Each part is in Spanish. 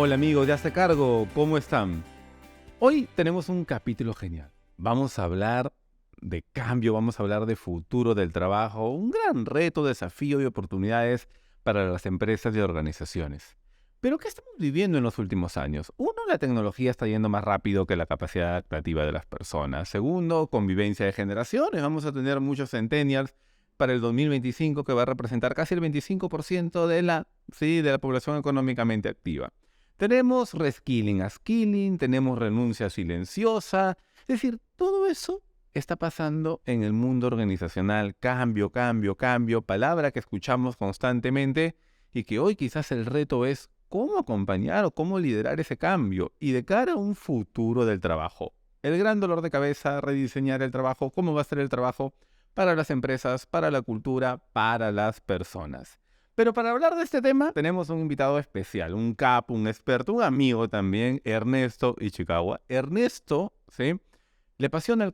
Hola amigos de Hazte Cargo, ¿cómo están? Hoy tenemos un capítulo genial. Vamos a hablar de cambio, vamos a hablar de futuro del trabajo, un gran reto, desafío y oportunidades para las empresas y organizaciones. Pero ¿qué estamos viviendo en los últimos años? Uno, la tecnología está yendo más rápido que la capacidad creativa de las personas. Segundo, convivencia de generaciones. Vamos a tener muchos centennials para el 2025 que va a representar casi el 25% de la población económicamente activa. Tenemos reskilling, upskilling, tenemos renuncia silenciosa. Es decir, todo eso está pasando en el mundo organizacional. Cambio, cambio, cambio, palabra que escuchamos constantemente y que hoy quizás el reto es cómo acompañar o cómo liderar ese cambio y de cara a un futuro del trabajo. El gran dolor de cabeza, rediseñar el trabajo, cómo va a ser el trabajo para las empresas, para la cultura, para las personas. Pero para hablar de este tema tenemos un invitado especial, un capo, un experto, un amigo también, Ernesto Ichikawa. Ernesto, ¿sí?, le apasiona el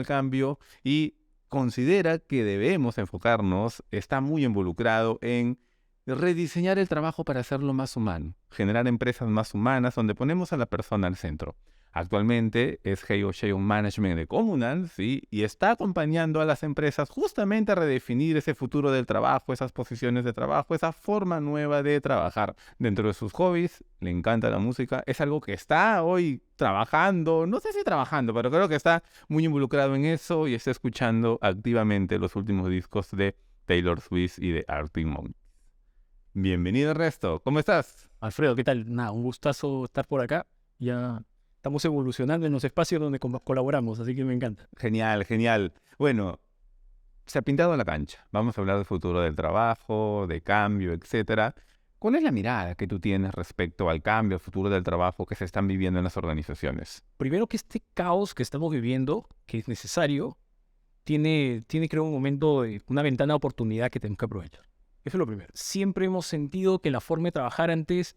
cambio y considera que debemos enfocarnos, está muy involucrado en rediseñar el trabajo para hacerlo más humano, generar empresas más humanas donde ponemos a la persona al centro. Actualmente es Head of Sales Management de Comunal, ¿sí?, y está acompañando a las empresas justamente a redefinir ese futuro del trabajo, esas posiciones de trabajo, esa forma nueva de trabajar. Dentro de sus hobbies, le encanta la música, es algo que está hoy trabajando, no sé si trabajando, pero creo que está muy involucrado en eso y está escuchando activamente los últimos discos de Taylor Swift y de Arctic Monkeys. Bienvenido, Ernesto, ¿cómo estás? Alfredo, ¿qué tal? Nada, un gustazo estar por acá. Ya estamos evolucionando en los espacios donde colaboramos, así que me encanta. Genial, genial. Bueno, se ha pintado la cancha. Vamos a hablar del futuro del trabajo, de cambio, etcétera. ¿Cuál es la mirada que tú tienes respecto al cambio, al futuro del trabajo que se están viviendo en las organizaciones? Primero que este caos que estamos viviendo, que es necesario, tiene creo un momento, una ventana de oportunidad que tenemos que aprovechar. Eso es lo primero. Siempre hemos sentido que la forma de trabajar antes,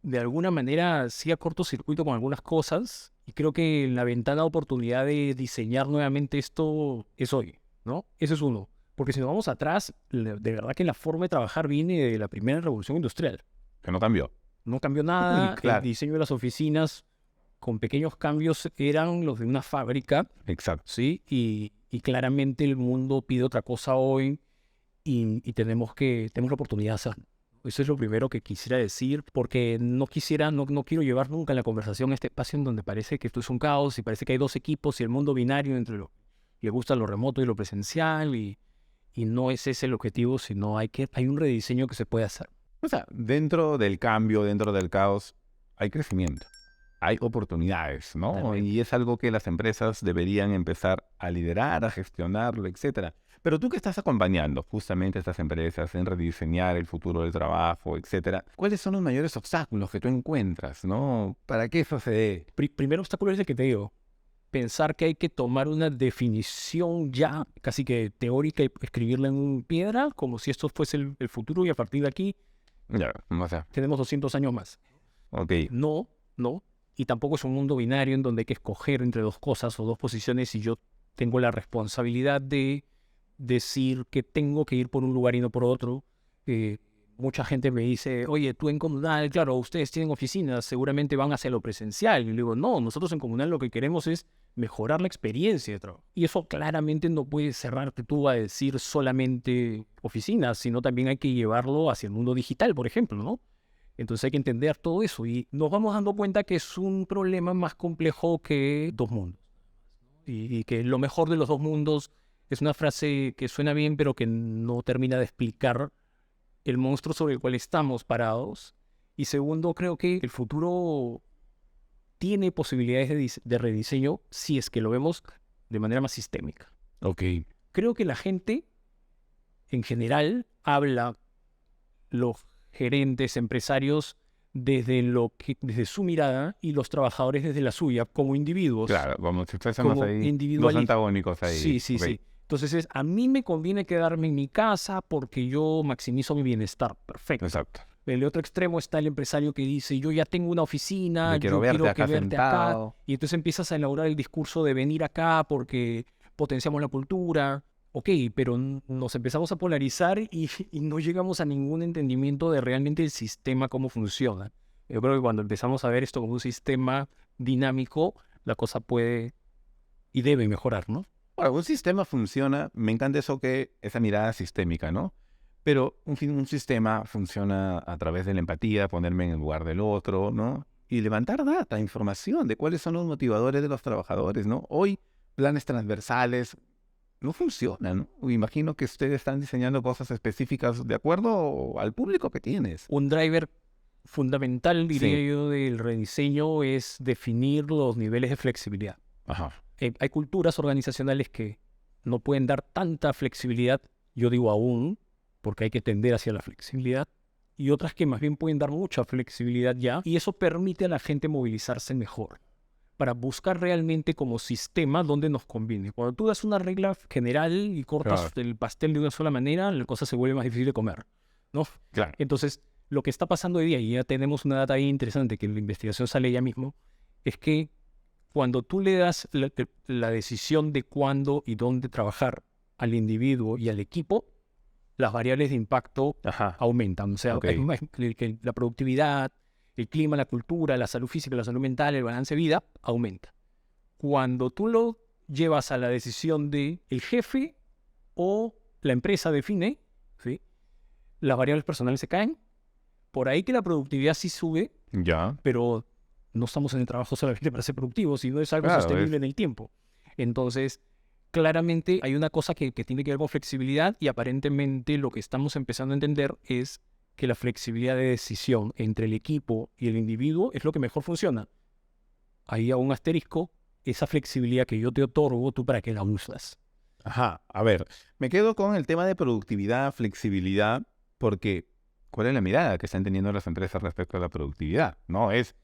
de alguna manera, hacía cortocircuito con algunas cosas, y creo que la ventana de oportunidad de diseñar nuevamente esto es hoy, ¿no? Ese es uno. Porque si nos vamos atrás, de verdad que la forma de trabajar viene de la primera revolución industrial. Que no cambió. No cambió nada, el Claro. diseño de las oficinas con pequeños cambios eran los de una fábrica, Exacto. ¿sí? Y claramente el mundo pide otra cosa hoy y tenemos la oportunidad de hacerlo. Eso es lo primero que quisiera decir, porque no quiero llevar nunca en la conversación a este espacio en donde parece que esto es un caos y parece que hay dos equipos y el mundo binario entre lo le gusta lo remoto y lo presencial y no es ese el objetivo, sino hay un rediseño que se puede hacer. O sea, dentro del cambio, dentro del caos, hay crecimiento, hay oportunidades, ¿no? Totalmente. Y es algo que las empresas deberían empezar a liderar, a gestionarlo, etcétera. Pero tú que estás acompañando justamente a estas empresas en rediseñar el futuro del trabajo, etcétera, ¿cuáles son los mayores obstáculos que tú encuentras, ¿no?, para que eso se dé? Primer obstáculo es el que te digo. Pensar que hay que tomar una definición ya casi que teórica y escribirla en piedra, como si esto fuese el futuro y a partir de aquí Ya, o sea, tenemos 200 años más. ok, No. Y tampoco es un mundo binario en donde hay que escoger entre dos cosas o dos posiciones y yo tengo la responsabilidad de decir que tengo que ir por un lugar y no por otro. Mucha gente me dice, oye, tú en Comunal, claro, ustedes tienen oficinas, seguramente van hacia lo presencial. Y le digo, no, nosotros en Comunal lo que queremos es mejorar la experiencia de trabajo. Y eso claramente no puede cerrarte tú a decir solamente oficinas, sino también hay que llevarlo hacia el mundo digital, por ejemplo, ¿no? Entonces hay que entender todo eso y nos vamos dando cuenta que es un problema más complejo que dos mundos. Y que lo mejor de los dos mundos es una frase que suena bien, pero que no termina de explicar el monstruo sobre el cual estamos parados. Y segundo, creo que el futuro tiene posibilidades de rediseño si es que lo vemos de manera más sistémica. ok. Creo que la gente, en general, habla, los gerentes, empresarios, desde su mirada y los trabajadores desde la suya, como individuos. Claro, como si fuésemos Como ahí, dos individualistas. antagónicos ahí. Sí. Ok. Entonces a mí me conviene quedarme en mi casa porque yo maximizo mi bienestar. Perfecto. Exacto. En el otro extremo está el empresario que dice, yo ya tengo una oficina, Yo quiero yo verte quiero acá verte acá. sentado. Y entonces empiezas a elaborar el discurso de venir acá porque potenciamos la cultura. Ok, pero nos empezamos a polarizar y no llegamos a ningún entendimiento de realmente el sistema, cómo funciona. Yo creo que cuando empezamos a ver esto como un sistema dinámico, la cosa puede y debe mejorar, ¿no? Ahora, un sistema funciona, me encanta eso que, esa mirada sistémica, ¿no? Pero un sistema funciona a través de la empatía, ponerme en el lugar del otro, ¿no? Y levantar data, información de cuáles son los motivadores de los trabajadores, ¿no? Hoy, planes transversales no funcionan, ¿no? Imagino que ustedes están diseñando cosas específicas de acuerdo al público que tienes. Un driver fundamental, diría Sí. yo, del rediseño es definir los niveles de flexibilidad. Ajá. Hay culturas organizacionales que no pueden dar tanta flexibilidad, yo digo aún, porque hay que tender hacia la flexibilidad, y otras que más bien pueden dar mucha flexibilidad ya, y eso permite a la gente movilizarse mejor para buscar realmente como sistema donde nos conviene. Cuando tú das una regla general y cortas Claro. el pastel de una sola manera, la cosa se vuelve más difícil de comer, ¿no? Claro. Entonces, lo que está pasando hoy día, y ya tenemos una data bien interesante, que en la investigación sale ya mismo, es que cuando tú le das la decisión de cuándo y dónde trabajar al individuo y al equipo, las variables de impacto Ajá. aumentan. O sea, Ok. que la productividad, el clima, la cultura, la salud física, la salud mental, el balance de vida, aumenta. Cuando tú lo llevas a la decisión de el jefe o la empresa define, ¿sí?, las variables personales se caen. Por ahí que la productividad sí sube, Ya. pero no estamos en el trabajo solamente para ser productivos, sino es algo Claro, sostenible en el tiempo. Entonces, claramente hay una cosa que tiene que ver con flexibilidad y aparentemente lo que estamos empezando a entender es que la flexibilidad de decisión entre el equipo y el individuo es lo que mejor funciona. Ahí a un asterisco, esa flexibilidad que yo te otorgo, ¿tú para qué la usas? Ajá. A ver, me quedo con el tema de productividad, flexibilidad, porque ¿cuál es la mirada que están teniendo las empresas respecto a la productividad? No es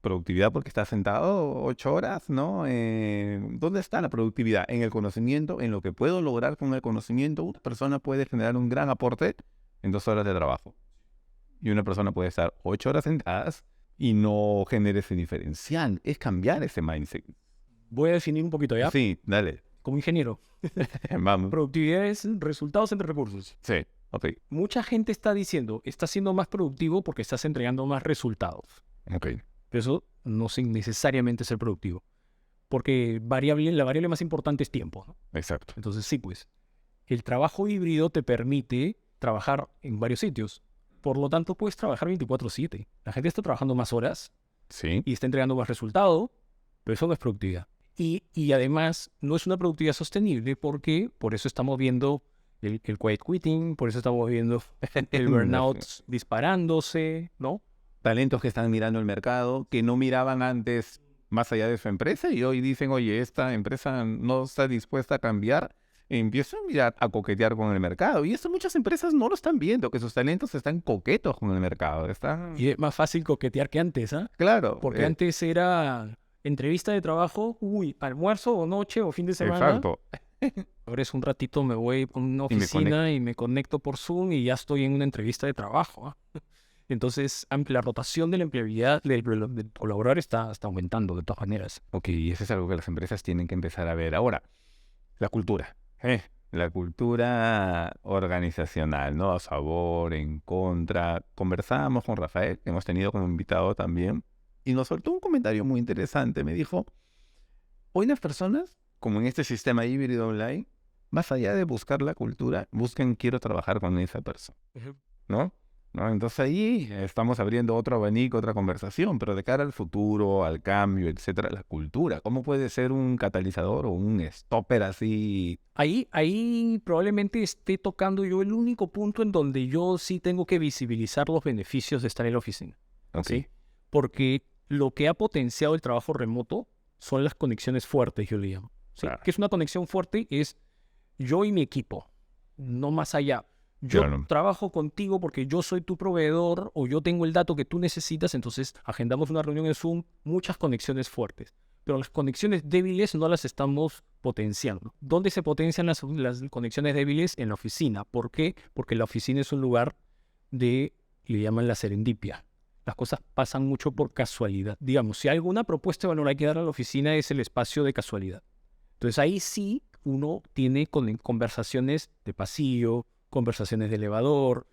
productividad porque estás sentado 8 horas, ¿no? ¿Dónde está la productividad? En el conocimiento, en lo que puedo lograr con el conocimiento. Una persona puede generar un gran aporte en 2 horas de trabajo. Y una persona puede estar 8 horas sentadas y no genera ese diferencial. Es cambiar ese mindset. Voy a definir un poquito ya. Sí, dale. Como ingeniero, Vamos. productividad es resultados entre recursos. Sí, ok. Mucha gente está diciendo, estás siendo más productivo porque estás entregando más resultados. Ok. Pero eso no sin necesariamente ser productivo. Porque la variable más importante es tiempo, ¿no? Exacto. Entonces sí, pues, el trabajo híbrido te permite trabajar en varios sitios. Por lo tanto, puedes trabajar 24/7. La gente está trabajando más horas Sí. y está entregando más resultado, pero eso no es productividad. Y además, no es una productividad sostenible porque por eso estamos viendo el quiet quitting, por eso estamos viendo el burnout disparándose, ¿no? Talentos que están mirando el mercado, que no miraban antes más allá de su empresa y hoy dicen, oye, esta empresa no está dispuesta a cambiar, empiezan a mirar, a coquetear con el mercado. Y esto muchas empresas no lo están viendo, que sus talentos están coquetos con el mercado. Están, Y es más fácil coquetear que antes, ¿ah? claro, Porque antes era entrevista de trabajo, almuerzo o noche o fin de semana. exacto. Ahora es un ratito, me voy a una Y me oficina y me conecto por Zoom y ya estoy en una entrevista de trabajo, ¿ah? Entonces, la rotación de la empleabilidad del colaborador está aumentando de todas maneras. Ok, y eso es algo que las empresas tienen que empezar a ver. Ahora, la cultura. La cultura organizacional, ¿no? A favor, en contra. Conversábamos con Rafael, que hemos tenido como invitado también, y nos soltó un comentario muy interesante. Me dijo, hoy las personas, como en este sistema híbrido online, más allá de buscar la cultura, buscan quiero trabajar con esa persona, ¿no? ¿No? Entonces ahí estamos abriendo otro abanico, otra conversación, pero de cara al futuro, al cambio, etcétera, la cultura, ¿cómo puede ser un catalizador o un stopper así? Ahí probablemente esté tocando yo el único punto en donde yo sí tengo que visibilizar los beneficios de estar en la oficina. Ok. ¿Sí? Porque lo que ha potenciado el trabajo remoto son las conexiones fuertes, yo le llamo. ¿Sí? Claro. ¿Qué es una conexión fuerte? Es yo y mi equipo, no más allá. Yo Claro. trabajo contigo porque yo soy tu proveedor o yo tengo el dato que tú necesitas, entonces agendamos una reunión en Zoom, muchas conexiones fuertes. Pero las conexiones débiles no las estamos potenciando. ¿Dónde se potencian las conexiones débiles? En la oficina. ¿Por qué? Porque la oficina es un lugar le llaman la serendipia. Las cosas pasan mucho por casualidad. Digamos, si hay alguna propuesta de valor hay que dar a la oficina es el espacio de casualidad. Entonces ahí sí uno tiene conversaciones de pasillo, conversaciones de elevador,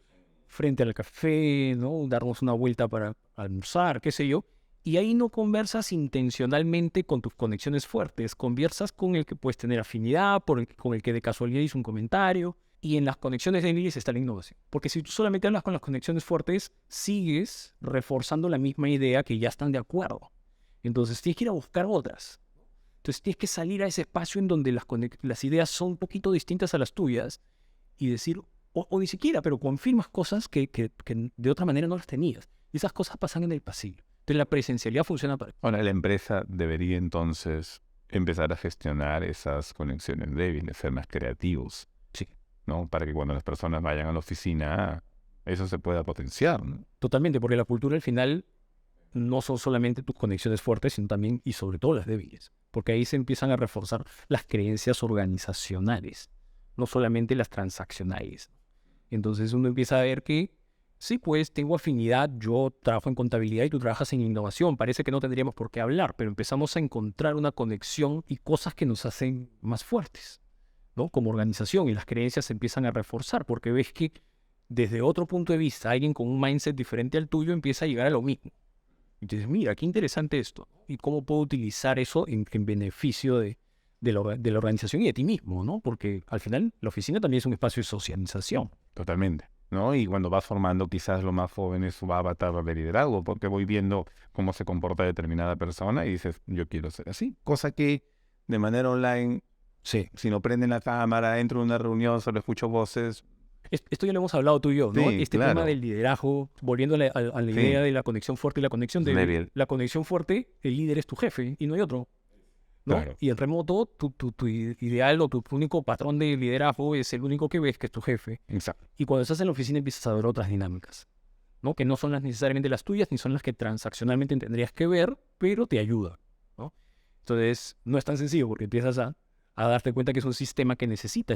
frente al café, ¿no? Darnos una vuelta para almorzar, qué sé yo. Y ahí no conversas intencionalmente con tus conexiones fuertes, conversas con el que puedes tener afinidad, con el que de casualidad hizo un comentario. Y en las conexiones débiles está la innovación. Porque si tú solamente hablas con las conexiones fuertes, sigues reforzando la misma idea que ya están de acuerdo. Entonces tienes que ir a buscar otras. Entonces tienes que salir a ese espacio en donde las ideas son un poquito distintas a las tuyas y decir, o ni siquiera, pero confirmas cosas que de otra manera no las tenías. Y esas cosas pasan en el pasillo. Entonces la presencialidad funciona para... Ahora, la empresa debería entonces empezar a gestionar esas conexiones débiles, ser más creativos, Sí, ¿no? Para que cuando las personas vayan a la oficina, eso se pueda potenciar, ¿no? totalmente, porque la cultura al final no son solamente tus conexiones fuertes, sino también y sobre todo las débiles. Porque ahí se empiezan a reforzar las creencias organizacionales, no solamente las transaccionales. Entonces uno empieza a ver que, sí, pues tengo afinidad, yo trabajo en contabilidad y tú trabajas en innovación, parece que no tendríamos por qué hablar, pero empezamos a encontrar una conexión y cosas que nos hacen más fuertes, ¿no? Como organización, y las creencias se empiezan a reforzar, porque ves que desde otro punto de vista, alguien con un mindset diferente al tuyo empieza a llegar a lo mismo. Y dices, mira, qué interesante esto, ¿no? Y cómo puedo utilizar eso en beneficio de la organización y de ti mismo, ¿no? Porque al final la oficina también es un espacio de socialización. Totalmente, ¿no? Y cuando vas formando quizás los más jóvenes su avatar de liderazgo, porque voy viendo cómo se comporta determinada persona y dices, yo quiero ser así. Cosa que de manera online, Sí. si no prenden la cámara, entro en una reunión, solo escucho voces. Esto ya lo hemos hablado tú y yo, ¿no? Sí, Este tema claro. del liderazgo, volviendo a la idea Sí, de la conexión fuerte y la conexión es débil. débil. La conexión fuerte, el líder es tu jefe y no hay otro, ¿no? Claro. Y en remoto, tu ideal o tu único patrón de liderazgo es el único que ves, que es tu jefe. Exacto. Y cuando estás en la oficina empiezas a ver otras dinámicas, ¿no? Que no son necesariamente las tuyas, ni son las que transaccionalmente tendrías que ver, pero te ayudan, ¿no? Entonces, no es tan sencillo porque empiezas a darte cuenta que es un sistema que necesita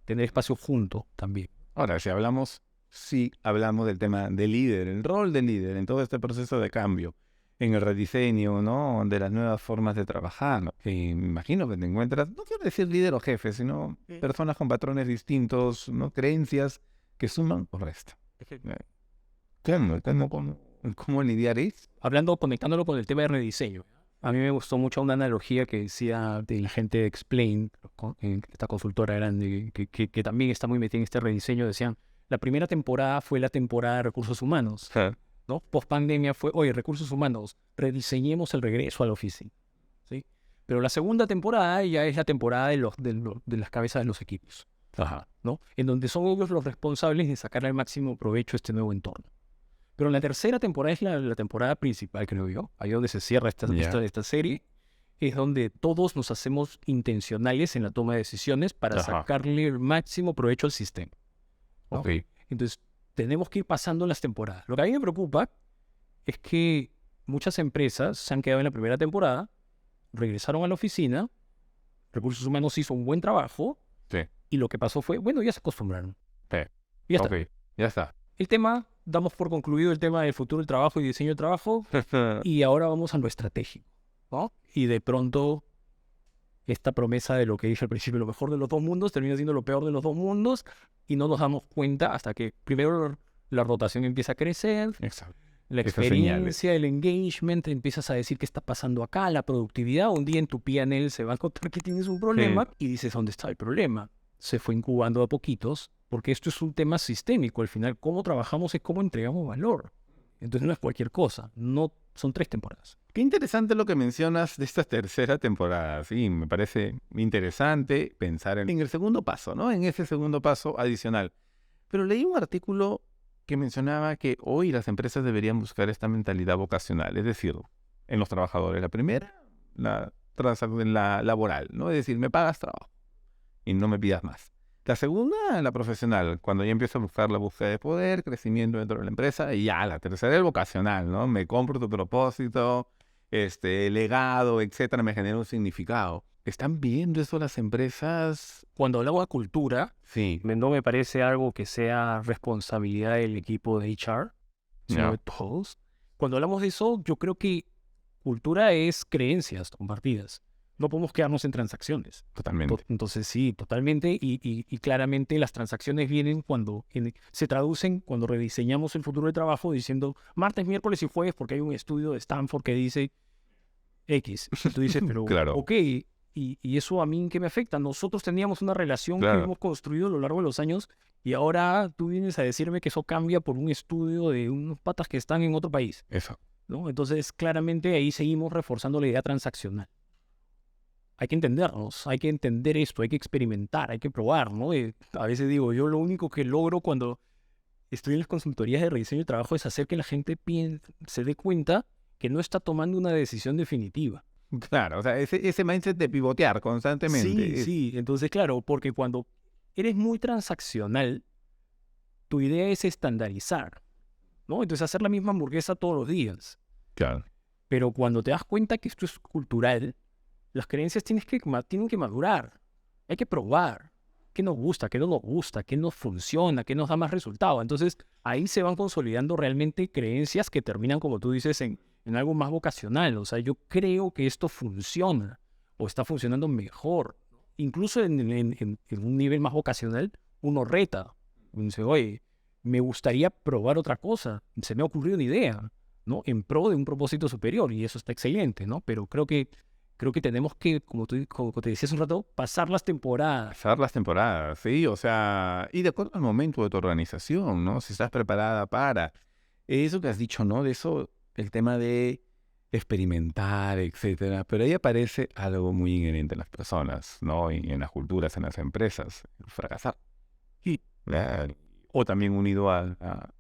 tener espacio junto también. Ahora, si hablamos del tema del líder, el rol del líder en todo este proceso de cambio, en el rediseño, ¿no? De las nuevas formas de trabajar, ¿no? Me imagino que te encuentras, no quiero decir líder o jefe, sino personas con patrones distintos, ¿no? Creencias que suman o restan. ¿Cómo lidiar eso? Conectándolo con el tema de rediseño. A mí me gustó mucho una analogía que decía de la gente de Explain, esta consultora grande, que también está muy metida en este rediseño. Decían, la primera temporada fue la temporada de recursos humanos, ¿no? Post pandemia fue, oye, recursos humanos, rediseñemos el regreso a la oficina, ¿sí? Pero la segunda temporada ya es la temporada de las cabezas de los equipos, Ajá. ¿no? En donde son ellos los responsables de sacarle el máximo provecho a este nuevo entorno. Pero la tercera temporada es la temporada principal, creo yo. Ahí donde se cierra esta serie. Es donde todos nos hacemos intencionales en la toma de decisiones para Ajá. sacarle el máximo provecho al sistema, ¿no? Ok. Entonces, tenemos que ir pasando las temporadas. Lo que a mí me preocupa es que muchas empresas se han quedado en la primera temporada, regresaron a la oficina, Recursos Humanos hizo un buen trabajo, Sí. y lo que pasó fue, bueno, ya se acostumbraron. Sí. Y ya está. Ok. Ya está. El tema, damos por concluido el tema del futuro del trabajo y diseño del trabajo, y ahora vamos a lo estratégico, ¿no? Y de pronto, esta promesa de lo que dije al principio, lo mejor de los dos mundos, termina siendo lo peor de los dos mundos, y no nos damos cuenta hasta que primero la rotación empieza a crecer, Exacto. la Esas señales. experiencia, el engagement, empiezas a decir qué está pasando acá, la productividad. Un día en tu P&L se va a encontrar que tienes un problema y dices, ¿dónde está el problema? Se fue incubando a poquitos, porque esto es un tema sistémico. Al final, cómo trabajamos es cómo entregamos valor. Entonces no es cualquier cosa. No son 3 temporadas. Qué interesante lo que mencionas de esta tercera temporada. Sí, me parece interesante pensar en el segundo paso, ¿no? En ese segundo paso adicional. Pero leí un artículo que mencionaba que hoy las empresas deberían buscar esta mentalidad vocacional, es decir, en los trabajadores. La primera, la laboral, ¿no? Es decir, me pagas trabajo y no me pidas más. La segunda, la profesional, cuando ya empiezo a buscar la búsqueda de poder, crecimiento dentro de la empresa, y ya la tercera, el vocacional, ¿no? Me compro tu propósito, legado, etcétera, me genera un significado. ¿Están viendo eso las empresas? Cuando hablamos de cultura, Sí. no me parece algo que sea responsabilidad del equipo de HR, sino Ya. de todos. Cuando hablamos de eso, yo creo que cultura es creencias compartidas. no podemos quedarnos en transacciones. Totalmente. Entonces sí, totalmente, y claramente las transacciones vienen cuando se traducen cuando rediseñamos el futuro del trabajo diciendo martes, miércoles y jueves, porque hay un estudio de Stanford que dice X. Y tú dices, pero Claro, ok, y eso a mí ¿en qué me afecta? Nosotros teníamos una relación que claro. hemos construido a lo largo de los años y ahora tú vienes a decirme que eso cambia por un estudio de unos patas que están en otro país, Eso. ¿no? Entonces claramente ahí seguimos reforzando la idea transaccional. Hay que entendernos, hay que entender esto, hay que experimentar, hay que probar, ¿no? A veces digo, yo lo único que logro cuando estoy en las consultorías de rediseño de trabajo es hacer que la gente se dé cuenta que no está tomando una decisión definitiva. Claro, o sea, ese mindset de pivotear constantemente. Sí, sí. Entonces, claro, porque cuando eres muy transaccional, tu idea es estandarizar, ¿no? Entonces, hacer la misma hamburguesa todos los días. Claro. Pero cuando te das cuenta que esto es cultural, las creencias tienen que madurar. Hay que probar qué nos gusta, qué no nos gusta, qué nos funciona, qué nos da más resultado. Entonces, ahí se van consolidando realmente creencias que terminan, como tú dices, en algo más vocacional. O sea, yo creo que esto funciona o está funcionando mejor. Incluso en un nivel más vocacional, uno reta. Uno dice, oye, me gustaría probar otra cosa. Se me ha ocurrido una idea, ¿no? En pro de un propósito superior y eso está excelente, ¿no? Pero creo que tenemos que, como te decía hace un rato, pasar las temporadas. Pasar las temporadas, sí, o sea, y de acuerdo al momento de tu organización, ¿no? Si estás preparada para eso que has dicho, ¿no? De eso, el tema de experimentar, etcétera. Pero ahí aparece algo muy inherente en las personas, ¿no? Y en las culturas, en las empresas, el fracasar. Y, o también unido a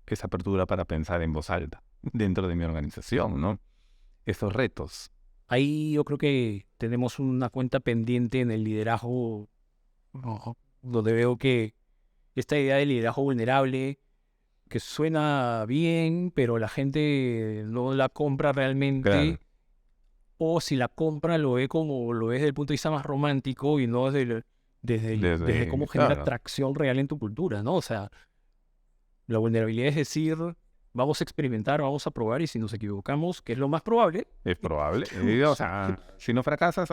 esa apertura para pensar en voz alta dentro de mi organización, ¿no? Esos retos. Ahí yo creo que tenemos una cuenta pendiente en el liderazgo, donde veo que esta idea de liderazgo vulnerable, que suena bien, pero la gente no la compra realmente, Claro. o si la compra lo ve como lo ves desde el punto de vista más romántico y no desde cómo genera Claro, tracción real en tu cultura, ¿no? O sea, la vulnerabilidad es decir, vamos a experimentar, vamos a probar y si nos equivocamos, que es lo más probable. es probable. O sea, si no fracasas,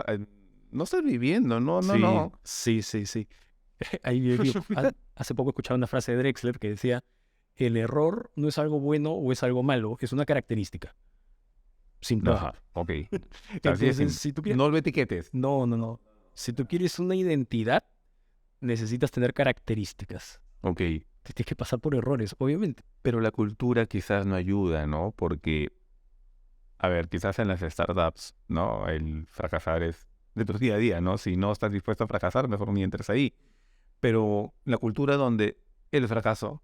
no estás viviendo, no, no, Sí, no. sí, sí, sí. Hace poco escuchaba una frase de Drexler que decía, el error no es algo bueno o es algo malo, es una característica. Simple. Ajá, ok. Así es Entonces, simple. si tú quieres... No lo etiquetes. No, no, no. Si tú quieres una identidad, necesitas tener características. Ok. Te tienes que pasar por errores, obviamente. Pero la cultura quizás no ayuda, ¿no? Porque, a ver, quizás en las startups, ¿no? El fracasar es de tu día a día, ¿no? Si no estás dispuesto a fracasar, mejor ni entres ahí. Pero la cultura donde el fracaso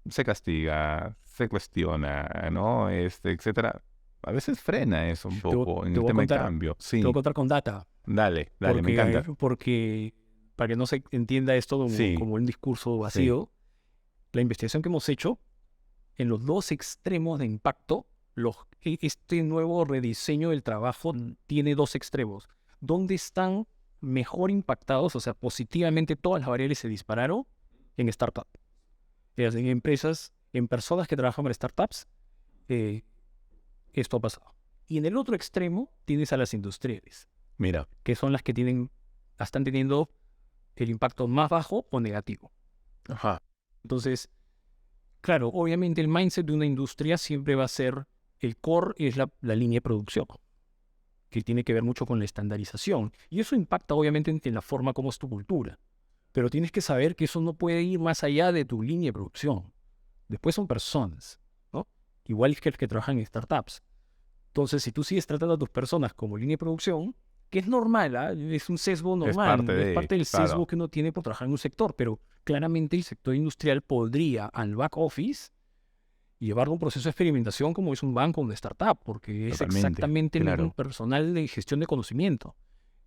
se castiga, se cuestiona, ¿no? Etcétera. A veces frena eso un poco en Te el voy a tema de contar, cambio. te Sí, voy a contar con data. dale, me encanta. Porque para que no se entienda esto Sí, como un discurso sí, vacío, la investigación que hemos hecho en los dos extremos de impacto, este nuevo rediseño del trabajo tiene dos extremos. ¿Dónde están mejor impactados? O sea, positivamente todas las variables se dispararon en startups. En empresas, en personas que trabajan para startups, esto ha pasado. Y en el otro extremo tienes a las industriales, mira, que son las que están teniendo el impacto más bajo o negativo. ajá, Entonces, claro, obviamente el mindset de una industria siempre va a ser el core, es la línea de producción, que tiene que ver mucho con la estandarización. Y eso impacta obviamente en la forma como es tu cultura. Pero tienes que saber que eso no puede ir más allá de tu línea de producción. Después son personas, ¿no? Igual que el que trabajan en startups. Entonces, si tú sigues tratando a tus personas como línea de producción, que es normal, ¿ah? Es un sesgo normal, es parte del sesgo claro, que uno tiene por trabajar en un sector, pero claramente el sector industrial podría al back office llevarlo a un proceso de experimentación como es un banco o una startup, porque es totalmente, exactamente el mismo claro. personal de gestión de conocimiento.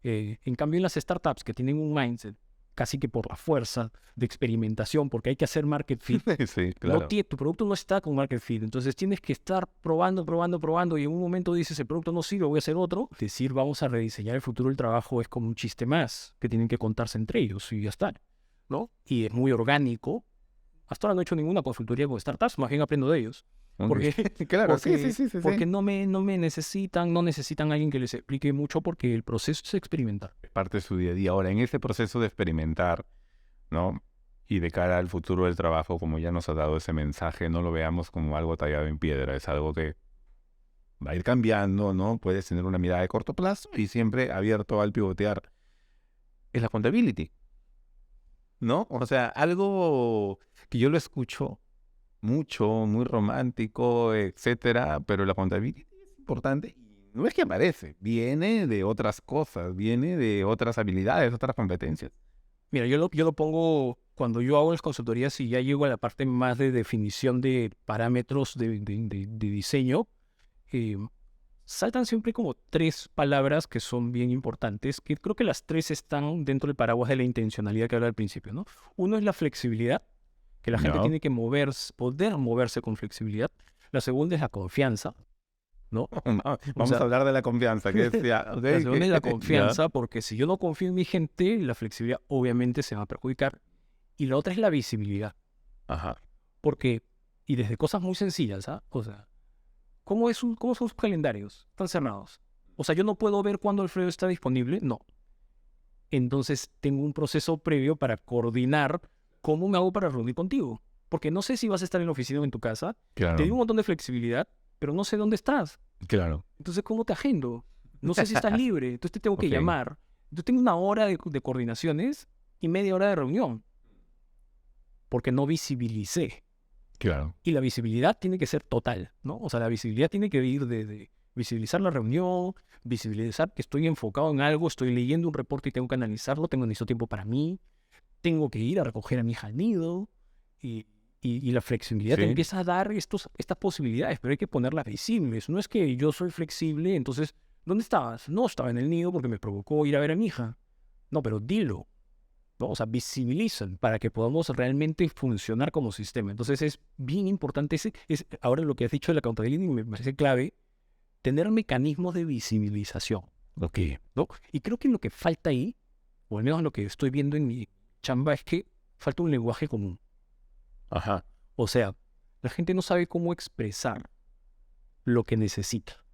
En cambio, en las startups que tienen un mindset casi que por la fuerza de experimentación, porque hay que hacer market fit, Sí, claro. tu producto no está con market fit, entonces tienes que estar probando, y en un momento dices, el producto no sirve, voy a hacer otro. Decir, vamos a rediseñar el futuro del trabajo es como un chiste más, que tienen que contarse entre ellos y ya está, ¿no? Y es muy orgánico. Hasta ahora no he hecho ninguna consultoría con startups, más bien aprendo de ellos. Porque, Claro, sí, porque, sí, sí, sí, porque sí. no me necesitan, no necesitan a alguien que les explique mucho porque el proceso es experimentar. Es parte de su día a día. Ahora, en ese proceso de experimentar, ¿no? Y de cara al futuro del trabajo, como ya nos ha dado ese mensaje, no lo veamos como algo tallado en piedra, es algo que va a ir cambiando, ¿no? Puedes tener una mirada de corto plazo y siempre abierto al pivotear. Es la accountability, ¿no? O sea, algo que yo lo escucho mucho, muy romántico, etcétera, pero la accountability es importante y no es que aparece, viene de otras cosas, viene de otras habilidades, otras competencias. Mira, yo lo pongo cuando yo hago las consultorías y ya llego a la parte más de definición de parámetros de diseño. eh, Saltan siempre como tres palabras que son bien importantes, que creo que las tres están dentro del paraguas de la intencionalidad que habla al principio, ¿no? Uno es la flexibilidad, que la gente ¿No? tiene que poder moverse con flexibilidad. La segunda es la confianza, ¿no? O Vamos a sea, hablar de la confianza, que es ya, ok, la segunda es la ya. confianza, porque si yo no confío en mi gente, la flexibilidad obviamente se va a perjudicar. Y la otra es la visibilidad, Ajá, porque, y desde cosas muy sencillas, ¿ah? O sea, ¿cómo son sus calendarios? Están cerrados. O sea, yo no puedo ver cuándo Alfredo está disponible. No. Entonces tengo un proceso previo para coordinar cómo me hago para reunir contigo. Porque no sé si vas a estar en la oficina o en tu casa. Te doy un claro, montón de flexibilidad, pero no sé dónde estás. claro. Entonces, ¿cómo te agendo? No sé si estás libre. Entonces te tengo que Ok, llamar. Yo tengo una hora de coordinaciones y media hora de reunión. Porque no visibilicé. claro. Y la visibilidad tiene que ser total, ¿no? O sea, la visibilidad tiene que ir de visibilizar la reunión, visibilizar que estoy enfocado en algo, estoy leyendo un reporte y tengo que analizarlo, necesito tiempo para mí, tengo que ir a recoger a mi hija al nido, y, y la flexibilidad te Sí, empieza a dar estas posibilidades, pero hay que ponerlas visibles. No es que yo soy flexible, entonces, ¿dónde estabas? No, estaba en el nido porque me provocó ir a ver a mi hija. No, pero dilo. ¿No? O sea, visibilizan para que podamos realmente funcionar como sistema. Entonces es bien importante, ahora lo que has dicho de la accountability me parece clave, tener mecanismos de visibilización, ok. ¿no? Y creo que lo que falta ahí, o al menos lo que estoy viendo en mi chamba, es que falta un lenguaje común. Ajá, O sea, la gente no sabe cómo expresar lo que necesita,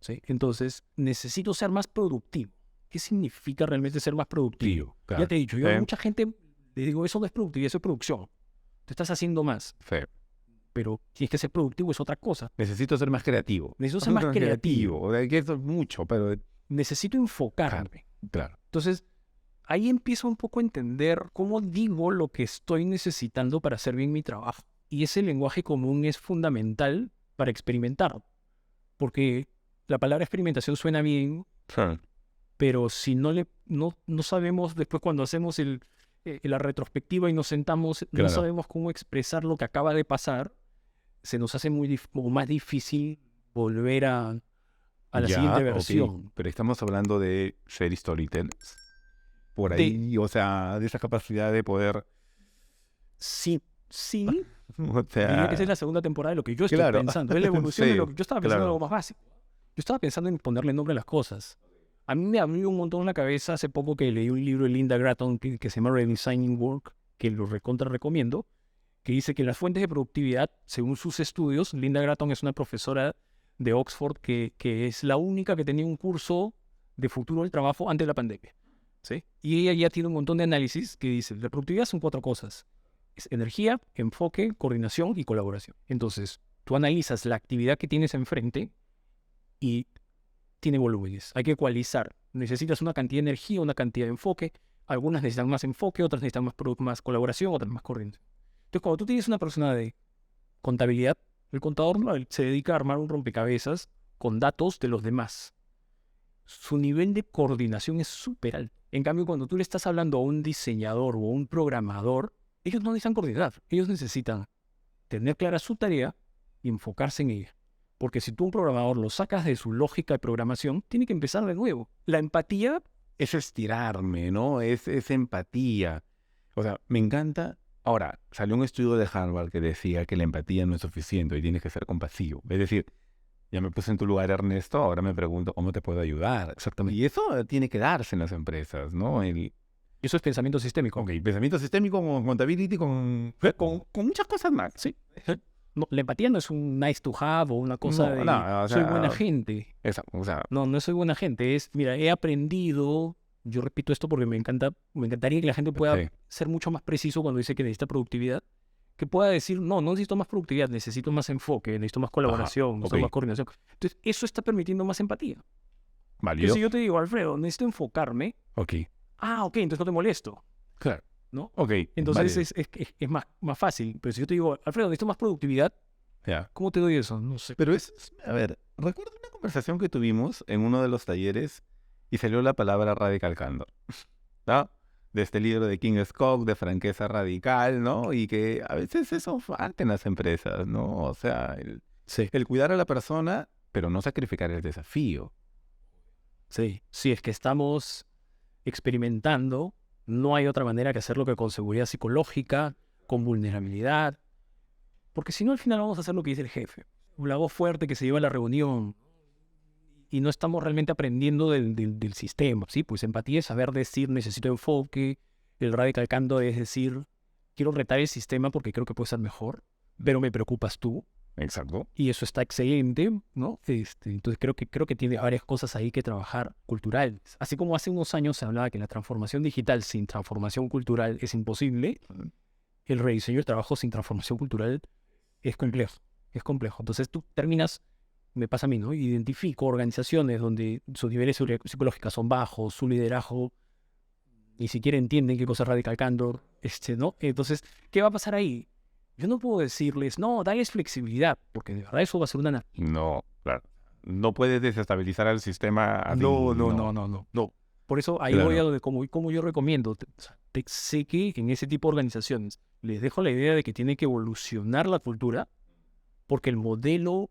¿sí? Entonces, necesito ser más productivo. ¿Qué significa realmente ser más productivo? tío, Ya claro. te he dicho, yo a mucha gente le digo, eso no es productividad, eso es producción. Te estás haciendo más, Sí. pero tienes que ser productivo, es otra cosa. Necesito ser más creativo. Necesito ser más creativo, O sea, que eso es mucho, pero necesito claro, enfocarme. claro. Entonces, ahí empiezo un poco a entender cómo digo lo que estoy necesitando para hacer bien mi trabajo. Y ese lenguaje común es fundamental para experimentar, porque la palabra experimentación suena bien, Sí. pero si no sabemos después cuando hacemos la retrospectiva y nos sentamos, no Claro. sabemos cómo expresar lo que acaba de pasar, se nos hace como más difícil volver a la Ya, siguiente ok. versión. Pero estamos hablando de ser storytellers. Por De ahí, o sea, de esa capacidad de poder, sí, sí, o diría que esa es sea, la segunda temporada de lo que yo estoy claro, pensando. Es la evolución de lo sí, que yo estaba pensando en algo claro, más básico. Yo estaba pensando en ponerle nombre a las cosas. A mí me abrió un montón la cabeza hace poco que leí un libro de Linda Gratton que se llama Redesigning Work, que lo recontra recomiendo, que dice que las fuentes de productividad, según sus estudios, Linda Gratton es una profesora de Oxford que es la única que tenía un curso de futuro del trabajo antes de la pandemia, ¿sí? Y ella ya tiene un montón de análisis que dice, la productividad son cuatro cosas. Es energía, enfoque, coordinación y colaboración. Entonces, tú analizas la actividad que tienes enfrente y tiene volúmenes. Hay que ecualizar. Necesitas una cantidad de energía, una cantidad de enfoque. Algunas necesitan más enfoque, otras necesitan más colaboración, otras más coordinación. Entonces, cuando tú tienes una persona de contabilidad, el contador se dedica a armar un rompecabezas con datos de los demás. Su nivel de coordinación es súper alto. En cambio, cuando tú le estás hablando a un diseñador o a un programador, ellos no necesitan coordinar. Ellos necesitan tener clara su tarea y enfocarse en ella. Porque si tú a un programador lo sacas de su lógica de programación, tiene que empezar de nuevo. La empatía, es estirarme, ¿no? Es empatía. O sea, me encanta. Ahora, salió un estudio de Harvard que decía que la empatía no es suficiente y tienes que ser compasivo. Es decir, ya me puse en tu lugar, Ernesto, ahora me pregunto cómo te puedo ayudar. exactamente. Y eso tiene que darse en las empresas, ¿no? Eso es pensamiento sistémico. Ok, pensamiento sistémico con accountability, con muchas cosas más. Sí. No, la empatía no es un nice to have o una cosa No, de no, o soy buena sea, gente. o sea, No, no soy buena gente. Es, mira, he aprendido, yo repito esto porque me encantaría que la gente pueda ok, ser mucho más preciso cuando dice que necesita productividad, que pueda decir, no, no necesito más productividad, necesito más enfoque, necesito más ajá, colaboración, ok, necesito más coordinación. Entonces, eso está permitiendo más empatía. Que válido, si yo te digo, Alfredo, necesito enfocarme, ok, ok, entonces no te molesto, claro, ¿no? ok, Entonces válido, es más fácil. Pero si yo te digo, Alfredo, necesito más productividad, ya. ¿cómo te doy eso? No sé. Pero a ver, recuerdo una conversación que tuvimos en uno de los talleres y salió la palabra radical candor, ¿no? De este libro de King Scott, de franqueza radical, ¿no? Y que a veces eso falta en las empresas, ¿no? O sea, Sí. el cuidar a la persona, pero no sacrificar el desafío. Sí, si es que estamos experimentando, no hay otra manera que hacerlo que con seguridad psicológica, con vulnerabilidad, porque si no al final vamos a hacer lo que dice el jefe, la voz fuerte que se lleva a la reunión y no estamos realmente aprendiendo del sistema, ¿sí? Pues empatía es saber decir necesito enfoque, el radical candor es decir quiero retar el sistema porque creo que puede ser mejor, pero me preocupas tú. Exacto. Y eso está excelente, ¿no? Entonces creo que tiene varias cosas ahí que trabajar culturales. Así como hace unos años se hablaba que la transformación digital sin transformación cultural es imposible, el rediseño del trabajo sin transformación cultural es complejo. Es complejo. Entonces tú terminas, me pasa a mí, ¿no? Identifico organizaciones donde sus niveles psicológicos son bajos, su liderazgo ni siquiera entienden qué cosa es radical candor, ¿no? Entonces, ¿qué va a pasar ahí? Yo no puedo decirles, no, dales flexibilidad, porque de verdad eso va a ser una anarquía. No, claro. No puedes desestabilizar al sistema así, No. Por eso ahí voy a claro. donde, como yo recomiendo, o sea, sé que en ese tipo de organizaciones les dejo la idea de que tiene que evolucionar la cultura, porque el modelo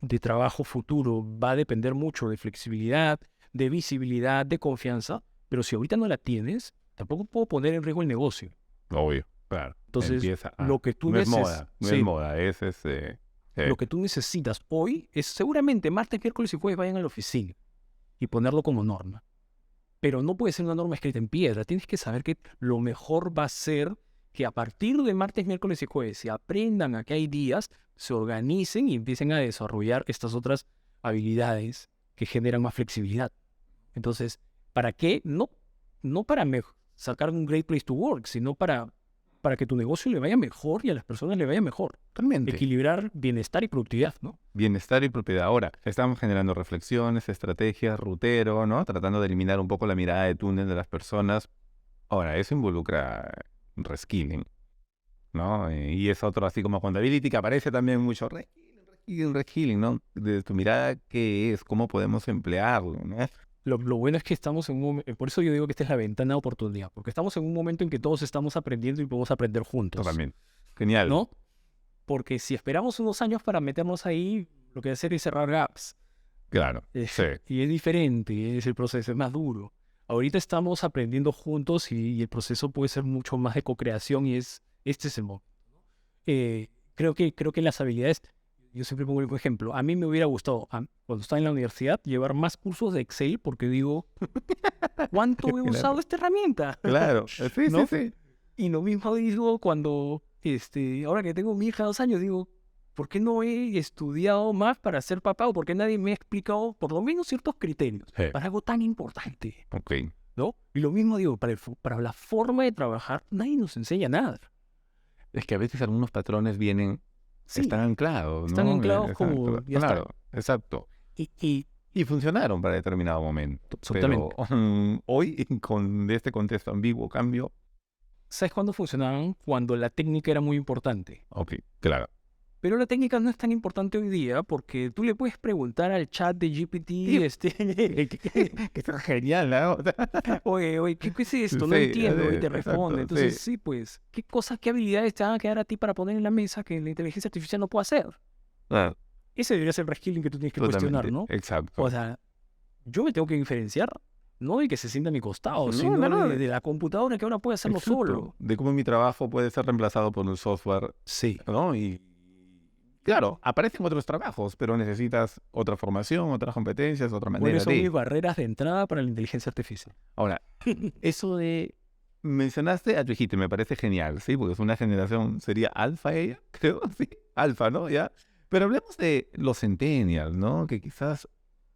de trabajo futuro va a depender mucho de flexibilidad, de visibilidad, de confianza, pero si ahorita no la tienes, tampoco puedo poner en riesgo el negocio. Obvio, claro. Entonces, Empieza a... lo que tú No es necesitas, moda, no es moda, es este... lo que tú necesitas hoy es seguramente martes, miércoles y jueves vayan a la oficina y ponerlo como norma. Pero no puede ser una norma escrita en piedra. Tienes que saber que lo mejor va a ser que a partir de martes, miércoles y jueves se aprendan a que hay días, se organicen y empiecen a desarrollar estas otras habilidades que generan más flexibilidad. Entonces, ¿para qué? No para sacar un great place to work, sino para que tu negocio le vaya mejor y a las personas le vaya mejor. Totalmente. Equilibrar bienestar y productividad, ¿no? Bienestar y propiedad. Ahora, estamos generando reflexiones, estrategias, rutero, ¿no? Tratando de eliminar un poco la mirada de túnel de las personas. Ahora, eso involucra reskilling, ¿no? Y es otro, así como accountability, que aparece también mucho reskilling, ¿no? De tu mirada, ¿qué es? ¿Cómo podemos emplearlo, ¿no? Lo bueno es que estamos en un momento, por eso yo digo que esta es la ventana de oportunidad, porque estamos en un momento en que todos estamos aprendiendo y podemos aprender juntos, Totalmente. Genial. ¿no? Porque si esperamos unos años para meternos ahí, lo que hacer es cerrar gaps. Claro, sí. Y es diferente, es el proceso, es más duro. Ahorita estamos aprendiendo juntos y el proceso puede ser mucho más de co-creación y este es el momento. Creo que las habilidades, yo siempre pongo el ejemplo, a mí me hubiera gustado, cuando estaba en la universidad, llevar más cursos de Excel porque digo, ¿cuánto he usado esta herramienta? Claro, sí, ¿No? sí. Y lo mismo digo cuando, ahora que tengo mi hija de 2 años, digo, ¿por qué no he estudiado más para ser papá? ¿O por qué nadie me ha explicado por lo menos ciertos criterios Sí. para algo tan importante? Ok. ¿No? Y lo mismo digo, para la forma de trabajar, nadie nos enseña nada. Es que a veces algunos patrones vienen, Sí, están anclados, ¿no? están anclados Exacto, como, ya está. claro, exacto. Y funcionaron para determinado momento. Absolutamente. Pero hoy, con este contexto ambiguo, cambio, ¿Sabes cuándo funcionaban? Cuando la técnica era muy importante. ok, claro. Pero la técnica no es tan importante hoy día porque tú le puedes preguntar al chat de GPT, Que está genial, ¿no? oye, ¿qué es esto? No Sí, entiendo, y te exacto, responde. Entonces, sí. sí, pues, ¿qué cosas, qué habilidades te van a quedar a ti para poner en la mesa que la inteligencia artificial no puede hacer? Ah, Ese debería ser el reskilling que tú tienes que cuestionar, totalmente, ¿no? exacto. O sea, yo me tengo que diferenciar, no de que se sienta a mi costado, No, sino no, de la computadora que ahora puede hacerlo exacto. solo. De cómo mi trabajo puede ser reemplazado por un software, Sí. ¿no? Y claro, aparecen otros trabajos, pero necesitas otra formación, otras competencias, otra manera ¿Cuáles son mis de... barreras de entrada para la inteligencia artificial? Ahora, eso de mencionaste a tu hijita, me parece genial, ¿sí? Porque es una generación, sería alfa ella, creo, sí, alfa, ¿no? Ya. Pero hablemos de los centennials, ¿no? Que quizás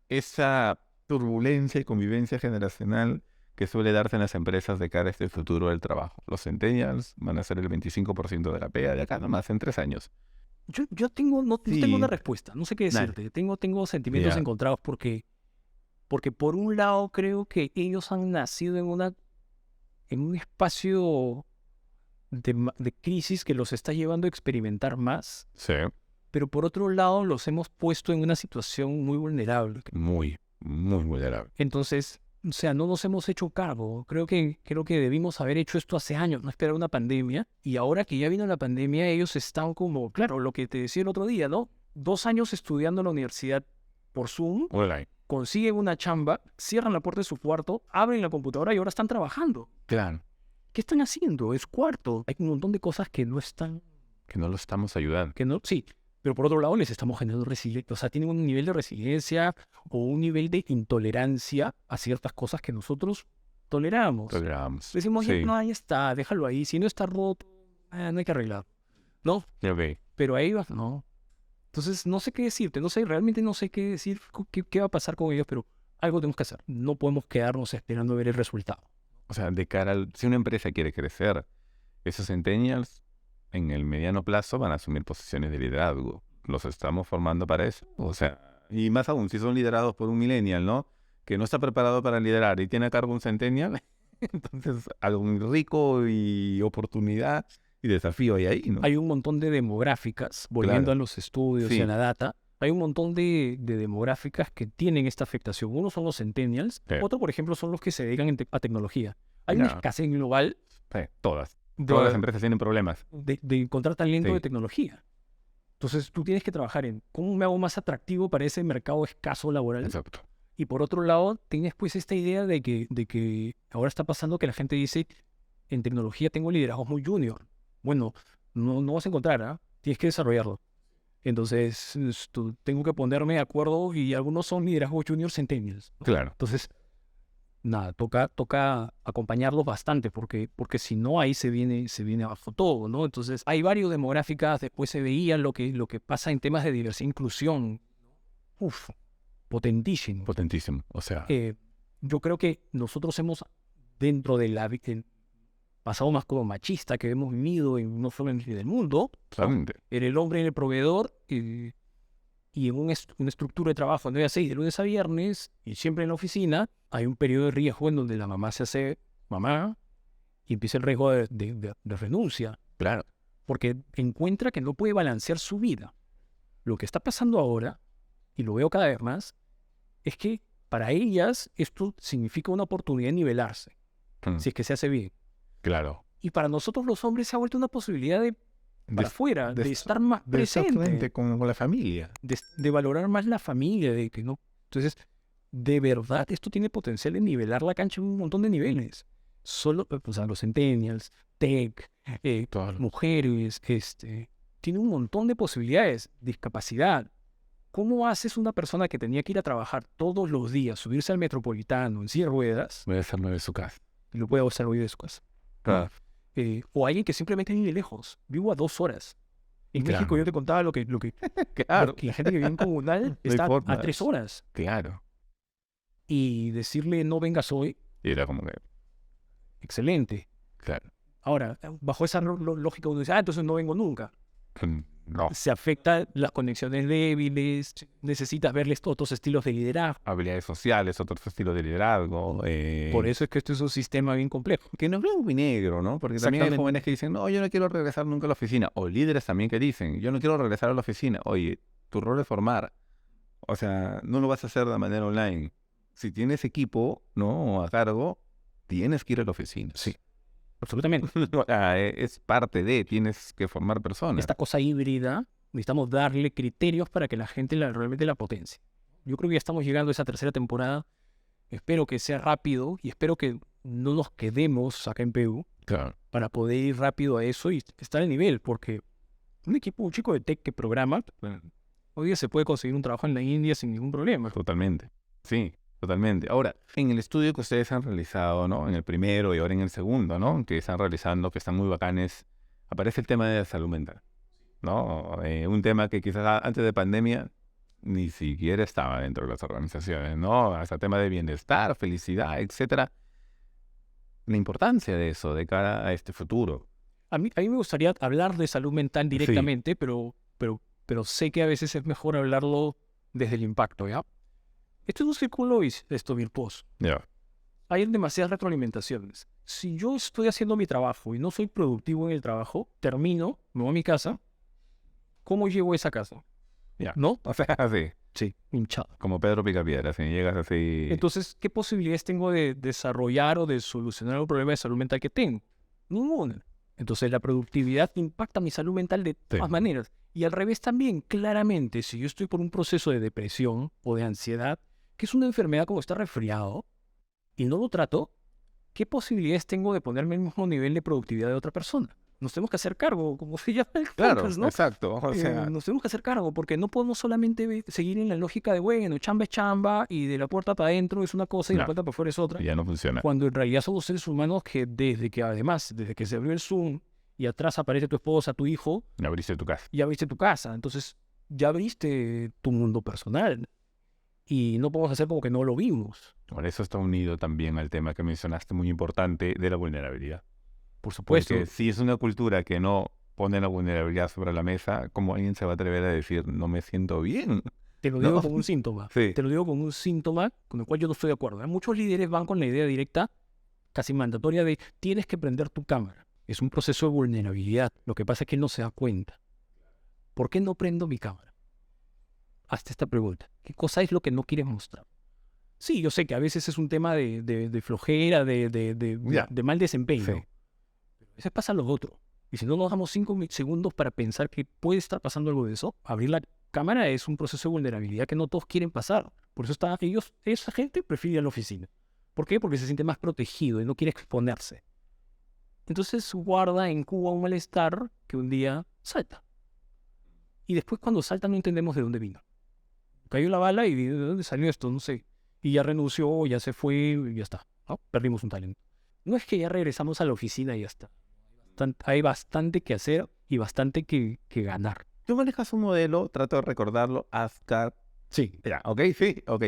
esa turbulencia y convivencia generacional que suele darse en las empresas de cara a este futuro del trabajo. Los centennials van a ser el 25% de la pega de acá nomás en 3 años. Yo tengo, no tengo una Sí, respuesta, no sé qué dale. decirte. Tengo sentimientos Ya, encontrados porque por un lado creo que ellos han nacido en un espacio de crisis que los está llevando a experimentar más, sí, pero por otro lado los hemos puesto en una situación muy vulnerable. muy, muy vulnerable. Entonces, o sea, no nos hemos hecho cargo. Creo que debimos haber hecho esto hace años, no esperar una pandemia. Y ahora que ya vino la pandemia, ellos están como, claro, lo que te decía el otro día, ¿no? 2 años estudiando en la universidad por Zoom, Online. consiguen una chamba, cierran la puerta de su cuarto, abren la computadora y ahora están trabajando. Claro, ¿Qué están haciendo? Es cuarto. Hay un montón de cosas que no están, que no lo estamos ayudando. que no, sí. Pero por otro lado les estamos generando resiliencia, o sea, tienen un nivel de resiliencia o un nivel de intolerancia a ciertas cosas que nosotros toleramos. Toleramos. Decimos, ya, Sí, no, ahí está, déjalo ahí, si no está roto, no hay que arreglar. No, ok. pero ahí vas, no. Entonces, no sé qué decirte, no sé, realmente no sé qué decir, qué va a pasar con ellos, pero algo tenemos que hacer. No podemos quedarnos esperando ver el resultado. O sea, de cara al... Si una empresa quiere crecer, esos centennials en el mediano plazo van a asumir posiciones de liderazgo. ¿Los estamos formando para eso? O sea, y más aún, si son liderados por un millennial, ¿no? Que no está preparado para liderar y tiene a cargo un centennial, entonces algo muy rico y oportunidad y desafío hay ahí, ¿no? Hay un montón de demográficas, volviendo Claro, a los estudios y a sí, la data, hay un montón de demográficas que tienen esta afectación. Uno son los centennials, sí, otro, por ejemplo, son los que se dedican a tecnología. Hay una ya, escasez global sí, todas. Todas las de, empresas tienen problemas. de encontrar talento de Sí, tecnología. Entonces, tú tienes que trabajar en cómo me hago más atractivo para ese mercado escaso laboral. exacto. Y por otro lado, tienes pues esta idea de que ahora está pasando que la gente dice, en tecnología tengo liderazgo muy junior. Bueno, no vas a encontrar, ¿ah? Tienes que desarrollarlo. Entonces, tengo que ponerme de acuerdo y algunos son liderazgo junior centennials, ¿no? Claro, Entonces, nada, toca acompañarlos bastante porque si no, ahí se viene abajo todo, ¿no? Entonces, hay varios demográficas, después se veía lo que pasa en temas de diversidad e inclusión. Uf, potentísimo. potentísimo. O sea, Yo creo que nosotros hemos, dentro del pasado más como machista que hemos vivido no solo en el mundo, ¿no? totalmente. Era el hombre en el proveedor y en una estructura de trabajo 9 a 6 de lunes a viernes y siempre en la oficina, hay un periodo de riesgo en donde la mamá se hace mamá y empieza el riesgo de renuncia, Claro, porque encuentra que no puede balancear su vida. Lo que está pasando ahora, y lo veo cada vez más, es que para ellas esto significa una oportunidad de nivelarse, si es que se hace bien. claro. Y para nosotros los hombres se ha vuelto una posibilidad de para De, afuera, de de estar estar más exactamente presente, con la familia. de valorar más la familia, de que no. Entonces, de verdad, esto tiene potencial de nivelar la cancha en un montón de niveles. Solo, o sea, los centennials, tech, Todo lo- mujeres, tiene un montón de posibilidades. Discapacidad. ¿Cómo haces una persona que tenía que ir a trabajar todos los días, subirse al metropolitano en silla de ruedas, Voy a hacerlo de su casa. y lo puede hacer hoy de su casa? Claro. O alguien que simplemente vive lejos, vivo a 2 horas. En Claro. México yo te contaba lo que Claro. la gente que vive en comunal No hay está a forma. 3 horas. Claro. Y decirle no vengas hoy, Y era como que, excelente. claro. Ahora, bajo esa lógica uno dice, entonces no vengo nunca. No. Se afecta las conexiones débiles, necesitas verles otros estilos de liderazgo. Habilidades sociales, otros estilos de liderazgo. Por eso es que esto es un sistema bien complejo. Que no es blanco y negro, ¿no? Porque también hay Exactamente. jóvenes que dicen, no, yo no quiero regresar nunca a la oficina. O líderes también que dicen, yo no quiero regresar a la oficina. Oye, tu rol es formar. O sea, no lo vas a hacer de manera online. Si tienes equipo, ¿no? A cargo, tienes que ir a la oficina. Sí, absolutamente. O sea, es parte de, tienes que formar personas. Esta cosa híbrida, necesitamos darle criterios para que la gente realmente la potencie. Yo creo que ya estamos llegando a esa tercera temporada. Espero que sea rápido y espero que no nos quedemos acá en Perú Claro, para poder ir rápido a eso y estar al nivel, porque un chico de tech que programa, hoy día se puede conseguir un trabajo en la India sin ningún problema. totalmente. Sí. Totalmente. Ahora, en el estudio que ustedes han realizado, ¿no? En el primero y ahora en el segundo, ¿no? Que están realizando, que están muy bacanes, aparece el tema de la salud mental, ¿no? Un tema que quizás antes de pandemia ni siquiera estaba dentro de las organizaciones, ¿no? Hasta tema de bienestar, felicidad, etcétera. La importancia de eso de cara a este futuro. A mí me gustaría hablar de salud mental Sí, directamente, pero sé que a veces es mejor hablarlo desde el impacto, ¿ya? Esto es un círculo esto virtuoso. ya. Hay demasiadas retroalimentaciones. Si yo estoy haciendo mi trabajo y no soy productivo en el trabajo, termino, me voy a mi casa, ¿cómo llego a esa casa? Ya. ¿No? O sea, así, Sí, hinchado. como Pedro Picapiedra, si llegas así. Entonces, ¿qué posibilidades tengo de desarrollar o de solucionar un problema de salud mental que tengo? Ninguna. Entonces, la productividad impacta mi salud mental de Sí. todas maneras. Y al revés también, claramente, si yo estoy por un proceso de depresión o de ansiedad, que es una enfermedad como estar resfriado, y no lo trato, ¿qué posibilidades tengo de ponerme al mismo nivel de productividad de otra persona? Nos tenemos que hacer cargo, como se llama el Claro, podcast, ¿no? exacto. O sea, Nos tenemos que hacer cargo, porque no podemos solamente seguir en la lógica de, bueno, chamba es chamba, y de la puerta para adentro es una cosa y de la no, puerta para afuera es otra, ya no funciona. cuando en realidad somos seres humanos que desde que se abrió el Zoom y atrás aparece tu esposa, tu hijo, Abriste tu casa. ya abriste tu casa, entonces ya abriste tu mundo personal, y no podemos hacer como que no lo vimos, Por eso está unido también al tema que mencionaste, muy importante, de la vulnerabilidad. por supuesto. Porque si es una cultura que no pone la vulnerabilidad sobre la mesa, ¿cómo alguien se va a atrever a decir, no me siento bien? Te lo digo ¿No? como un síntoma. Sí, Te lo digo como un síntoma con el cual yo no estoy de acuerdo. Muchos líderes van con la idea directa, casi mandatoria, de tienes que prender tu cámara. Es un proceso de vulnerabilidad. Lo que pasa es que él no se da cuenta. ¿Por qué no prendo mi cámara? Hazte esta pregunta. ¿Qué cosa es lo que no quieres mostrar? Sí, yo sé que a veces es un tema de flojera, ya, de mal desempeño. sí. A veces pasa lo otro. Y si no nos damos 5 segundos para pensar que puede estar pasando algo de eso, abrir la cámara es un proceso de vulnerabilidad que no todos quieren pasar. Por eso esa gente prefiere ir a la oficina. ¿Por qué? Porque se siente más protegido y no quiere exponerse. Entonces guarda en Cuba un malestar que un día salta. Y después cuando salta no entendemos de dónde vino. Cayó la bala y ¿de dónde salió esto? No sé. Y ya renunció, ya se fue y ya está, ¿no? Perdimos un talento. No es que ya regresamos a la oficina y ya está. Hay bastante que hacer y bastante que ganar. Tú manejas un modelo, trato de recordarlo, Ascar. Sí, Ya, ok, sí, ok.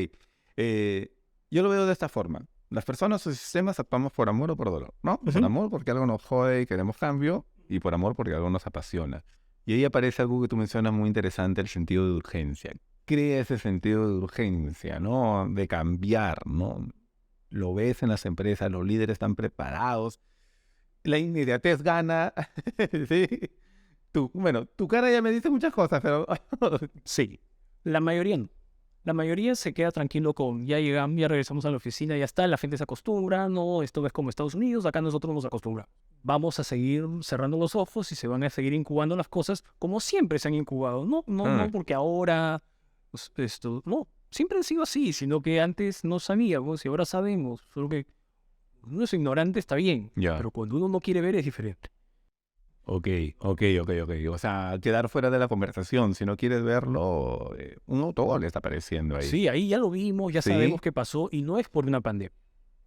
Yo lo veo de esta forma. Las personas o sistemas actuamos por amor o por dolor, ¿no? Por amor porque algo nos jode y queremos cambio, y por amor porque algo nos apasiona. Y ahí aparece algo que tú mencionas muy interesante, el sentido de urgencia. Crea ese sentido de urgencia, ¿no? De cambiar, ¿no? Lo ves en las empresas, los líderes están preparados, la inmediatez gana, ¿sí? Bueno, tu cara ya me dice muchas cosas, pero sí. La mayoría no. La mayoría se queda tranquilo con ya llegamos, ya regresamos a la oficina, ya está, la gente se acostumbra, no, esto es como Estados Unidos, acá nosotros nos acostumbramos. Vamos a seguir cerrando los ojos y se van a seguir incubando las cosas como siempre se han incubado. No porque ahora no, siempre han sido así, sino que antes no sabíamos y ahora sabemos. Solo que uno es ignorante, está bien, ya. pero cuando uno no quiere ver es diferente. Ok. O sea, quedar fuera de la conversación. Si no quieres verlo, un autogol está apareciendo ahí. Sí, ahí ya lo vimos, ya Sí. sabemos qué pasó y no es por una pandemia.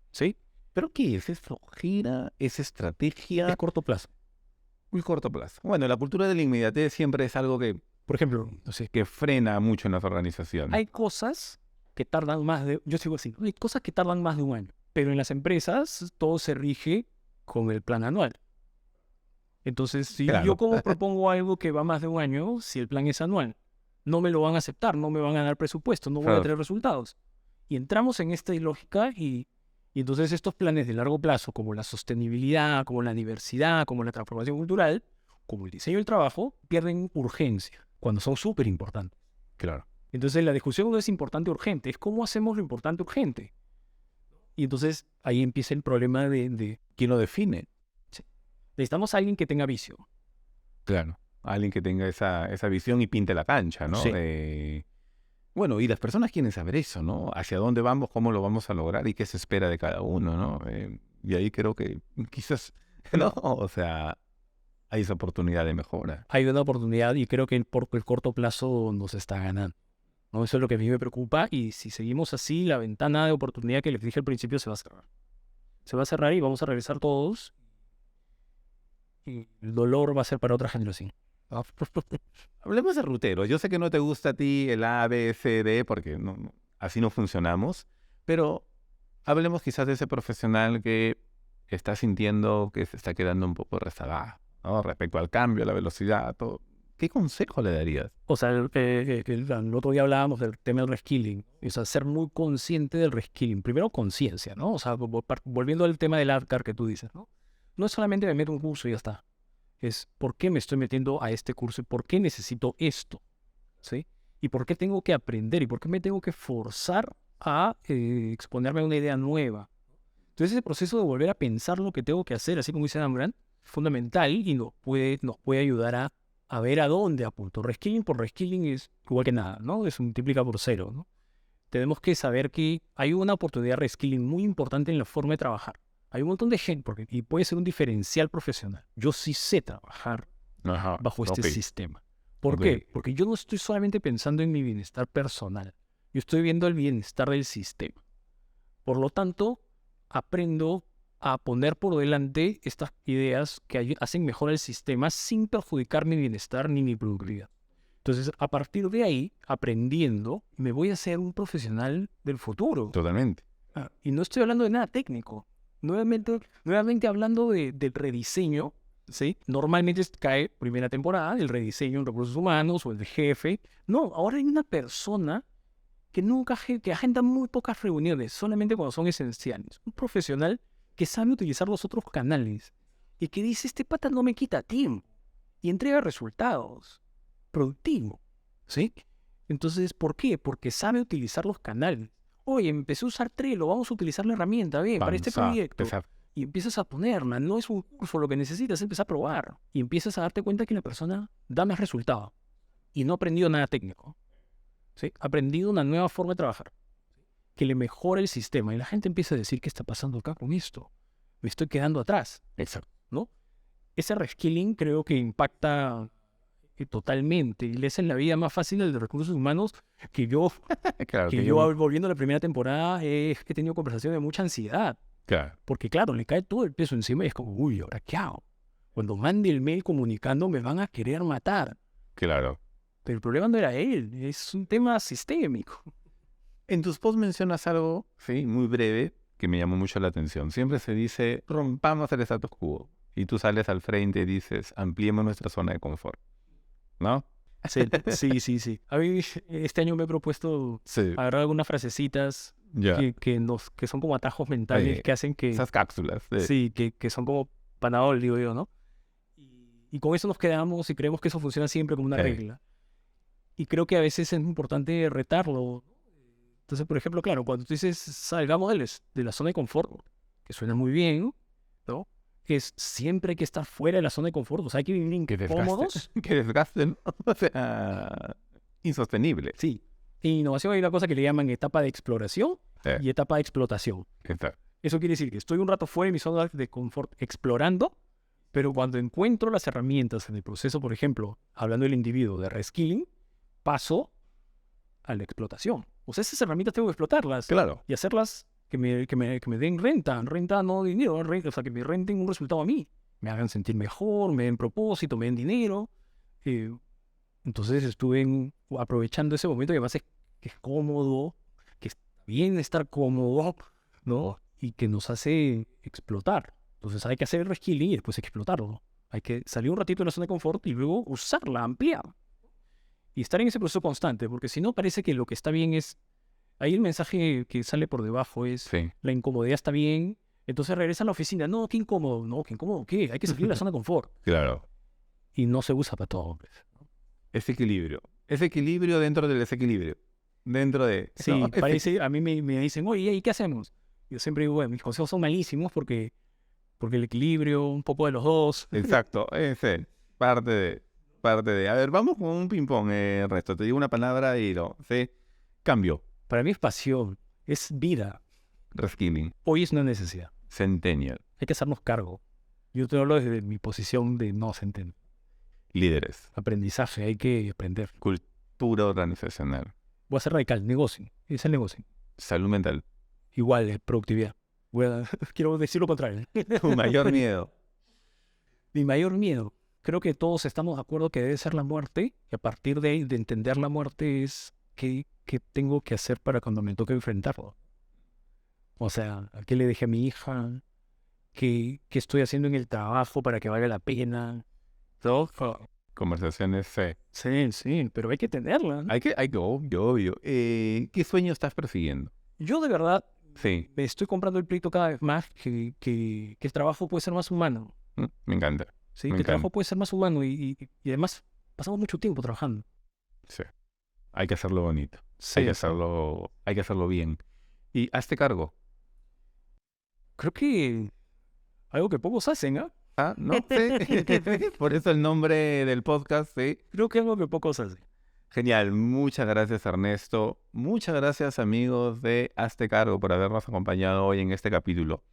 ¿Sí? ¿Pero qué es? ¿Es flojera? ¿Es estrategia? Es corto plazo. Muy corto plazo. Bueno, la cultura de la inmediatez siempre es algo Por ejemplo, no sé, que frena mucho en las organizaciones. hay cosas que tardan más de, yo sigo así, hay cosas que tardan más de un año, pero en las empresas todo se rige con el plan anual. Entonces, si Claro. yo como propongo algo que va más de un año, si el plan es anual, no me lo van a aceptar, no me van a dar presupuesto, no voy a Claro. tener resultados. Y entramos en esta lógica y entonces estos planes de largo plazo, como la sostenibilidad, como la diversidad, como la transformación cultural, como el diseño del trabajo, pierden urgencia cuando son súper importantes. Claro. Entonces la discusión no es importante o urgente, es cómo hacemos lo importante urgente. Y entonces ahí empieza el problema de ¿Quién lo define? necesitamos a alguien que tenga visión. Claro. Alguien que tenga esa visión y pinte la cancha, ¿no? Sí. Bueno, y las personas quieren saber eso, ¿no? Hacia dónde vamos, cómo lo vamos a lograr y qué se espera de cada uno, ¿no? Y ahí creo que quizás, ¿no? O sea, hay esa oportunidad de mejora. Hay una oportunidad y creo que el corto plazo nos está ganando. ¿no? Eso es lo que a mí me preocupa y si seguimos así, la ventana de oportunidad que les dije al principio se va a cerrar. Se va a cerrar y vamos a regresar todos y el dolor va a ser para otra generación. Hablemos de ruteros. Yo sé que no te gusta a ti el A, B, C, D, porque así no funcionamos, pero hablemos quizás de ese profesional que está sintiendo que se está quedando un poco rezagado, ¿no? Respecto al cambio, a la velocidad, todo. ¿Qué consejo le darías? O sea, el otro día hablábamos del tema del reskilling. O sea, ser muy consciente del reskilling. Primero, conciencia, ¿no? O sea, volviendo al tema del ADKAR que tú dices, ¿no? No es solamente me meto un curso y ya está. Es por qué me estoy metiendo a este curso y por qué necesito esto, ¿sí? Y por qué tengo que aprender y por qué me tengo que forzar a exponerme a una idea nueva. Entonces, ese proceso de volver a pensar lo que tengo que hacer, así como dice Dan Grant, es fundamental y nos puede ayudar a ver a dónde apunto. Reskilling por reskilling es igual que nada, ¿no? Se multiplica por cero, ¿no? Tenemos que saber que hay una oportunidad de reskilling muy importante en la forma de trabajar. Hay un montón de gente, y puede ser un diferencial profesional. Yo sí sé trabajar bajo este sistema. ¿Por qué? Porque yo no estoy solamente pensando en mi bienestar personal. Yo estoy viendo el bienestar del sistema. Por lo tanto, aprendo a poner por delante estas ideas que hacen mejor el sistema sin perjudicar mi bienestar ni mi productividad. Entonces, a partir de ahí, aprendiendo, me voy a ser un profesional del futuro. Totalmente. Y no estoy hablando de nada técnico. Nuevamente hablando del rediseño, ¿sí? Normalmente cae primera temporada, el rediseño en recursos humanos o el de jefe. No, ahora hay una persona que agenda muy pocas reuniones, solamente cuando son esenciales. Un profesional que sabe utilizar los otros canales y que dice, este pata no me quita tiempo y entrega resultados productivos, ¿sí? Entonces, ¿por qué? Porque sabe utilizar los canales. Oye, empecé a usar Trello, vamos a utilizar la herramienta, para este proyecto. Y empiezas a ponerla, no es un curso, lo que necesitas es empezar a probar. Y empiezas a darte cuenta que la persona da más resultado. Y no ha aprendido nada técnico. ¿Sí? Ha aprendido una nueva forma de trabajar. Que le mejora el sistema. Y la gente empieza a decir, ¿qué está pasando acá con esto? Me estoy quedando atrás. Exacto. ¿No? Ese reskilling creo que impacta totalmente. Y le hacen la vida más fácil al de recursos humanos que yo, claro, que yo volviendo a la primera temporada, he tenido conversaciones de mucha ansiedad. Claro. Porque claro, le cae todo el peso encima y es como, uy, ¿ahora qué hago? Cuando mande el mail comunicando me van a querer matar. Claro. Pero el problema no era él, es un tema sistémico. En tus posts mencionas algo, sí, muy breve, que me llamó mucho la atención. Siempre se dice, rompamos el status quo. Y tú sales al frente y dices, ampliemos nuestra zona de confort. ¿No? Sí. A mí este año me he propuesto agarrar algunas frasecitas que son como atajos mentales que hacen que... Esas cápsulas. Sí, que son como Panadol, digo yo, ¿no? Y con eso nos quedamos y creemos que eso funciona siempre como una regla. Y creo que a veces es importante retarlo. Entonces, por ejemplo, claro, cuando tú dices salgamos de la zona de confort, que suena muy bien, ¿no? Es siempre hay que estar fuera de la zona de confort. O sea, hay que vivir incómodos. Que desgasten. O sea, insostenible. Sí. En innovación hay una cosa que le llaman etapa de exploración y etapa de explotación. Eso quiere decir que estoy un rato fuera de mi zona de confort explorando, pero cuando encuentro las herramientas en el proceso, por ejemplo, hablando del individuo de reskilling, paso a la explotación. O sea, esas herramientas tengo que explotarlas. Claro. Y hacerlas que me den renta no dinero, o sea, que me renten un resultado a mí. Me hagan sentir mejor, me den propósito, me den dinero. Entonces estuve aprovechando ese momento que además que es cómodo, que está bien estar cómodo, ¿no? Y que nos hace explotar. Entonces hay que hacer el reskilling y después explotarlo. Hay que salir un ratito de la zona de confort y luego usarla, ampliar. Y estar en ese proceso constante, porque si no parece que lo que está bien es... Ahí el mensaje que sale por debajo es la incomodidad está bien, entonces regresa a la oficina. No, qué incómodo. No, qué incómodo, ¿qué? Hay que salir de la zona de confort. Claro. Y no se usa para todo, hombre. Ese equilibrio. Ese equilibrio dentro del desequilibrio. Dentro de... Sí, no, parece... A mí me dicen, oye, ¿y qué hacemos? Yo siempre digo, bueno, mis consejos son malísimos porque el equilibrio, un poco de los dos. Exacto. Ese parte de... A ver, vamos con un ping-pong, Resto. Te digo una palabra y no. ¿Sí? Cambio. Para mí es pasión, es vida. Reskilling. Hoy es una necesidad. Centennial. Hay que hacernos cargo. Yo te hablo desde mi posición de no centennial. Líderes. Aprendizaje, hay que aprender. Cultura organizacional. Voy a ser radical, negocio. Es el negocio. Salud mental. Igual, es productividad. Quiero decir lo contrario. Tu mayor miedo. Mi mayor miedo. Creo que todos estamos de acuerdo que debe ser la muerte. Y a partir de ahí, de entender la muerte, es qué tengo que hacer para cuando me toque enfrentarlo. O sea, ¿a qué le dejé a mi hija? ¿Qué estoy haciendo en el trabajo para que valga la pena? ¿No? Conversaciones, Sí, pero hay que tenerla, ¿no? obvio. ¿Qué sueño estás persiguiendo? Yo de verdad Sí, me estoy comprando el pleito cada vez más que el trabajo puede ser más humano. me encanta. ¿Sí? Me Que el trabajo encanta. puede ser más humano y además pasamos mucho tiempo trabajando. Sí. Hay que hacerlo bonito. Sí. Hay que hacerlo bien. Y hazte cargo. Creo que algo que pocos hacen, ¿ah? Ah, no sé. Por eso el nombre del podcast, sí. Creo que algo que pocos hacen. Genial. Muchas gracias, Ernesto. Muchas gracias, amigos de Hazte Cargo, por habernos acompañado hoy en este capítulo.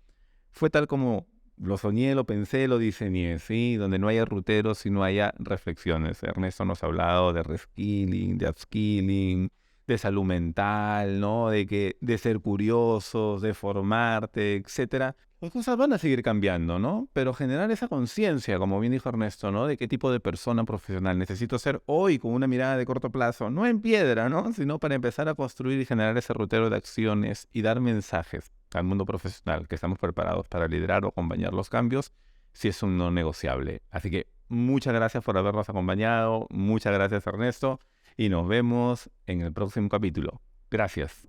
Fue tal como lo soñé, lo pensé, lo diseñé, ¿sí? Donde no haya ruteros y no haya reflexiones. Ernesto nos ha hablado de reskilling, de upskilling, de salud mental, ¿no? De ser curiosos, de formarte, etcétera. Las cosas van a seguir cambiando, ¿no? Pero generar esa conciencia, como bien dijo Ernesto, ¿no? De qué tipo de persona profesional necesito ser hoy con una mirada de corto plazo, no en piedra, ¿no? Sino para empezar a construir y generar ese rutero de acciones y dar mensajes al mundo profesional que estamos preparados para liderar o acompañar los cambios, si es un no negociable. Así que muchas gracias por habernos acompañado, muchas gracias, Ernesto, y nos vemos en el próximo capítulo. Gracias.